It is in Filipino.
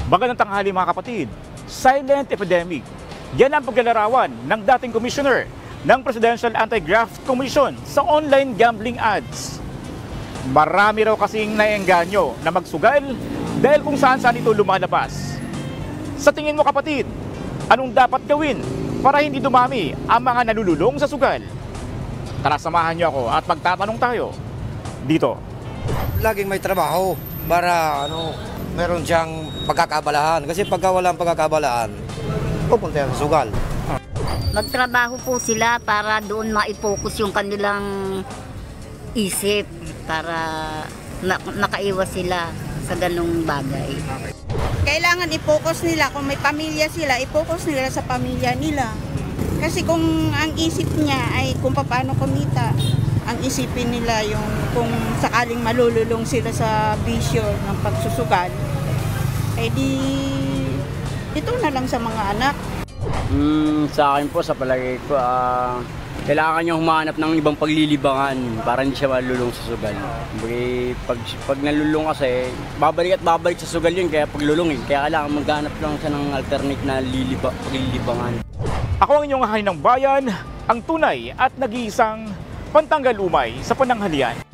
Magandang tanghali mga kapatid. Silent epidemic. Yan ang paglalarawan ng dating commissioner ng Presidential Anti-Graft Commission sa online gambling ads. Marami raw kasing naiengganyo na magsugal dahil kung saan-saan ito lumalabas. Sa tingin mo kapatid, anong dapat gawin para hindi dumami ang mga nalululong sa sugal? Tara samahan niyo ako at magtatanong tayo dito. Laging may trabaho para meron siyang pagkakabalahan. Kasi pagka walang pagkakabalaan, pupunta yan sa sugal. Magtrabaho po sila para doon ma-focus yung kanilang isip para nakaiwas sila sa ganung bagay. Kailangan i-focus nila, kung may pamilya sila, i-focus nila sa pamilya nila. Kasi kung ang isip niya ay kung paano kumita, ang isipin nila yung kung sakaling malululong sila sa bisyo ng pagsusugal, eh di ito na lang sa mga anak. Sa akin po, sa palagay ko, kailangan niyang humanap ng ibang paglilibangan para hindi siya malulong sa sugal. Pag nalulong kasi, babalik at babalik sa sugal yun, kaya paglulungin. Kaya kailangan maghanap lang siya ng alternate na paglilibangan. Ako ang inyong hain ng bayan, ang tunay at nag-iisang pantanggal umay sa pananghalian.